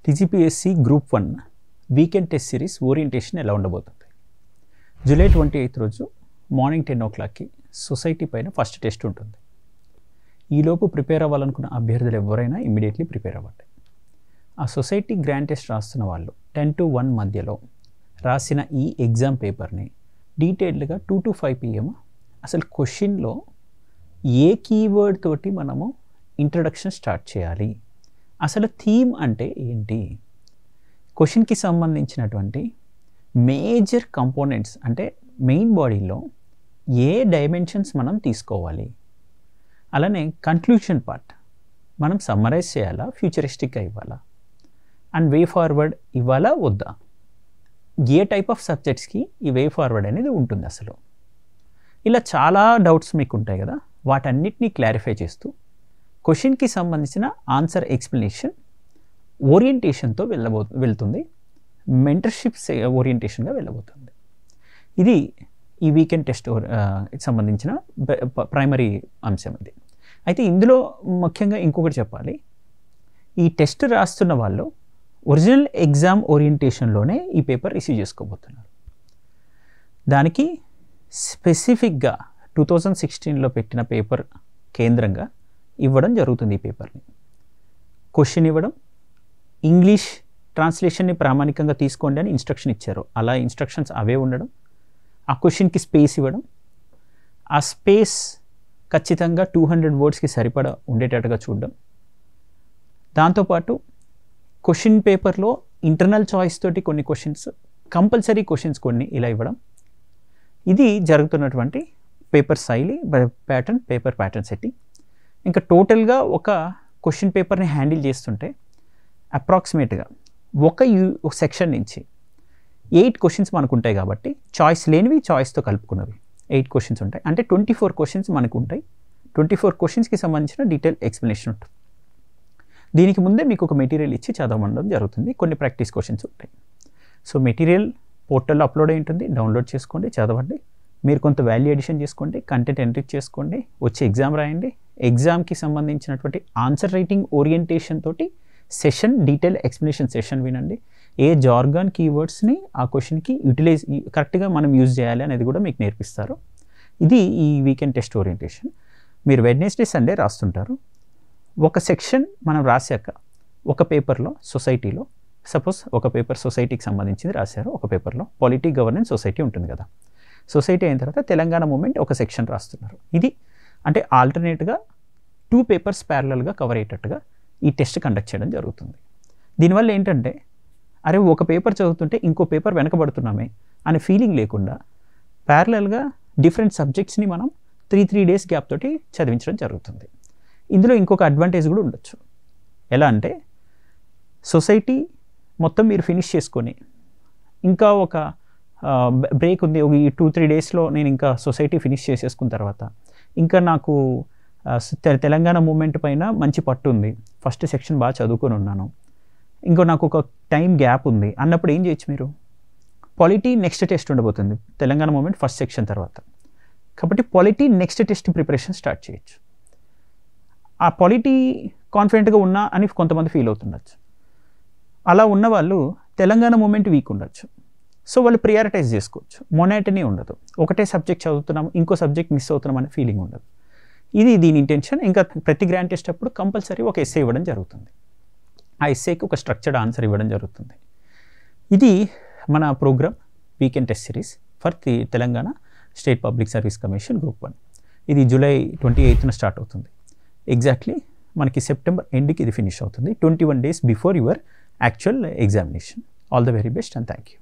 TGPSC group 1 weekend test series orientation ఎలా ఉండబోతుంది. July 28 రోజు మార్నింగ్ 10 o'clockకి సొసైటీ పైన ఫస్ట్ టెస్ట్ ఉంటుంది. ఈలోపు ప్రిపేర్ అవ్వాలనుకున్న అభ్యర్థులు ఎవరైనా ఇమ్మీడియట్లీ ప్రిపేర్ అవ్వండి. ఆ సొసైటీ గ్రాండ్ టెస్ట్ రాస్తున్న వాళ్ళు 10 to 1 మధ్యలో రాసిన ఈ ఎగ్జామ్ పేపర్ని డీటెయిల్డ్గా 2 to 5 PM అసలు క్వశ్చన్లో ఏ కీవర్డ్ తోటి మనము ఇంట్రడక్షన్ స్టార్ట్ చేయాలి, అసలు థీమ్ అంటే ఏంటి, క్వశ్చన్కి సంబంధించినటువంటి మేజర్ కంపోనెంట్స్ అంటే మెయిన్ బాడీలో ఏ డైమెన్షన్స్ మనం తీసుకోవాలి, అలానే కన్క్లూషన్ పార్ట్ మనం సమ్మరైజ్ చేయాలా, ఫ్యూచరిస్టిక్గా ఇవ్వాలా, అండ్ వే ఫార్వర్డ్ ఇవ్వాలా వద్దా, ఏ టైప్ ఆఫ్ సబ్జెక్ట్స్కి ఈ వే ఫార్వర్డ్ అనేది ఉంటుంది అసలు. ఇలా చాలా డౌట్స్ మీకు ఉంటాయి కదా, వాటన్నిటినీ క్లారిఫై చేస్తూ క్వశ్చన్కి సంబంధించిన ఆన్సర్ ఎక్స్ప్లెనేషన్ ఓరియంటేషన్తో వెళ్తుంది, మెంటర్షిప్ ఓరియంటేషన్గా వెళ్ళబోతుంది. ఇది ఈ వీకెండ్ టెస్ట్ సంబంధించిన ప్రైమరీ అంశం ఇది. అయితే ఇందులో ముఖ్యంగా ఇంకొకటి చెప్పాలి, ఈ టెస్ట్ రాస్తున్న వాళ్ళు ఒరిజినల్ ఎగ్జామ్ ఓరియంటేషన్లోనే ఈ పేపర్ రిసీవ్ చేసుకోబోతున్నారు. దానికి స్పెసిఫిక్గా 2016లో పెట్టిన పేపర్ కేంద్రంగా ఇవ్వడం జరుగుతుంది. ఈ పేపర్ని క్వశ్చన్ ఇవ్వడం, ఇంగ్లీష్ ట్రాన్స్లేషన్ని ప్రామాణికంగా తీసుకోండి అని ఇన్స్ట్రక్షన్ ఇచ్చారు, అలా ఇన్స్ట్రక్షన్స్ అవే ఉండడం, ఆ క్వశ్చన్కి స్పేస్ ఇవ్వడం, ఆ స్పేస్ ఖచ్చితంగా 200 wordsకి సరిపడా ఉండేటట్టుగా చూడడం, దాంతోపాటు క్వశ్చన్ పేపర్లో ఇంటర్నల్ చాయిస్ తోటి కొన్ని క్వశ్చన్స్, కంపల్సరీ క్వశ్చన్స్ కొన్ని ఇలా ఇవ్వడం. ఇది జరుగుతున్నటువంటి పేపర్ శైలి, పేపర్ ప్యాటర్న్ సెట్టింగ్. ఇంకా టోటల్గా ఒక క్వశ్చన్ పేపర్ని హ్యాండిల్ చేస్తుంటే అప్రాక్సిమేట్గా ఒక సెక్షన్ నుంచి 8 క్వశ్చన్స్ మనకు ఉంటాయి కాబట్టి, చాయిస్ లేనివి చాయిస్తో కలుపుకున్నవి 8 క్వశ్చన్స్ ఉంటాయి. అంటే 24 క్వశ్చన్స్ మనకు ఉంటాయి. 24 క్వశ్చన్స్కి సంబంధించిన డీటెయిల్ ఎక్స్ప్లెనేషన్ ఉంటుంది. దీనికి ముందే మీకు ఒక మెటీరియల్ ఇచ్చి చదవడం జరుగుతుంది, కొన్ని ప్రాక్టీస్ క్వశ్చన్స్ ఉంటాయి. సో మెటీరియల్ పోర్టల్లో అప్లోడ్ అయి ఉంటుంది, డౌన్లోడ్ చేసుకోండి, చదవండి. మీరు కొంత వాల్యూ ఎడిషన్ చేసుకోండి, కంటెంట్ ఎంట్రీ చేసుకోండి, వచ్చి ఎగ్జామ్ రాయండి. ఎగ్జామ్కి సంబంధించినటువంటి ఆన్సర్ రైటింగ్ ఓరియంటేషన్ తోటి సెషన్, డీటెయిల్ ఎక్స్ప్లెనేషన్ సెషన్ వినండి. ఏ జార్గాన్ కీవర్డ్స్ని ఆ క్వశ్చన్కి యూటిలైజ్ కరెక్ట్గా మనం యూజ్ చేయాలి అనేది కూడా మీకు నేర్పిస్తారు. ఇది ఈ వీకెండ్ టెస్ట్ ఓరియంటేషన్. మీరు వెడ్నెస్డే, సండే రాస్తుంటారు. ఒక సెక్షన్ మనం రాశాక ఒక పేపర్లో సొసైటీలో, సపోజ్ ఒక పేపర్ సొసైటీకి సంబంధించింది రాశారు, ఒక పేపర్లో పాలిటీ, గవర్నెన్స్, సొసైటీ ఉంటుంది కదా. సొసైటీ అయిన తర్వాత తెలంగాణ మూమెంట్ ఒక సెక్షన్ రాస్తున్నారు. ఇది అంటే ఆల్టర్నేట్గా 2 పేపర్స్ ప్యారలల్గా కవర్ అయ్యేటట్టుగా ఈ టెస్ట్ కండక్ట్ చేయడం జరుగుతుంది. దీనివల్ల ఏంటంటే అరే ఒక పేపర్ చదువుతుంటే ఇంకో పేపర్ వెనకబడుతున్నామే అనే ఫీలింగ్ లేకుండా ప్యారలల్గా డిఫరెంట్ సబ్జెక్ట్స్ని మనం 3 days గ్యాప్ తోటి చదివించడం జరుగుతుంది. ఇందులో ఇంకొక అడ్వాంటేజ్ కూడా ఉండొచ్చు. ఎలా అంటే సొసైటీ మొత్తం మీరు ఫినిష్ చేసుకొని ఇంకా ఒక బ్రేక్ ఉంది, ఈ 2-3 daysలో నేను ఇంకా సొసైటీ ఫినిష్ చేసేసుకున్న తర్వాత ఇంకా నాకు తెలంగాణ మూమెంట్ పైన మంచి పట్టు ఉంది, ఫస్ట్ సెక్షన్ బాగా చదువుకొని ఉన్నాను, ఇంకో నాకు ఒక టైం గ్యాప్ ఉంది అన్నప్పుడు ఏం చేయొచ్చు, మీరు పాలిటీ నెక్స్ట్ టెస్ట్ ఉండబోతుంది తెలంగాణ మూమెంట్ ఫస్ట్ సెక్షన్ తర్వాత, కాబట్టి polity next test preparation start చేయొచ్చు. ఆ పాలిటీ కాన్ఫిడెంట్గా ఉన్నా అని కొంతమంది ఫీల్ అవుతుండొచ్చు. అలా ఉన్న వాళ్ళు తెలంగాణ మూమెంట్ వీక్ ఉండొచ్చు. సో వాళ్ళు ప్రియారిటైజ్ చేసుకోవచ్చు, మొనాటనీ ఉండదు, ఒకటే సబ్జెక్ట్ చదువుతున్నాము ఇంకో సబ్జెక్ట్ మిస్ అవుతున్నాం అనే ఫీలింగ్ ఉండదు. ఇది దీని ఇంటెన్షన్. ఇంకా ప్రతి గ్రాండ్ టెస్ట్ అప్పుడు కంపల్సరీ ఒక ఎస్సే ఇవ్వడం జరుగుతుంది. ఆ ఎస్సేకి ఒక స్ట్రక్చర్డ్ ఆన్సర్ ఇవ్వడం జరుగుతుంది. ఇది మన program weekend test series for Telangana state public service commission group 1. ఇది జూలై 28న స్టార్ట్ అవుతుంది. ఎగ్జాక్ట్లీ మనకి సెప్టెంబర్ ఎండ్కి ఇది ఫినిష్ అవుతుంది, 21 days before your actual examination. All the very best and thank you.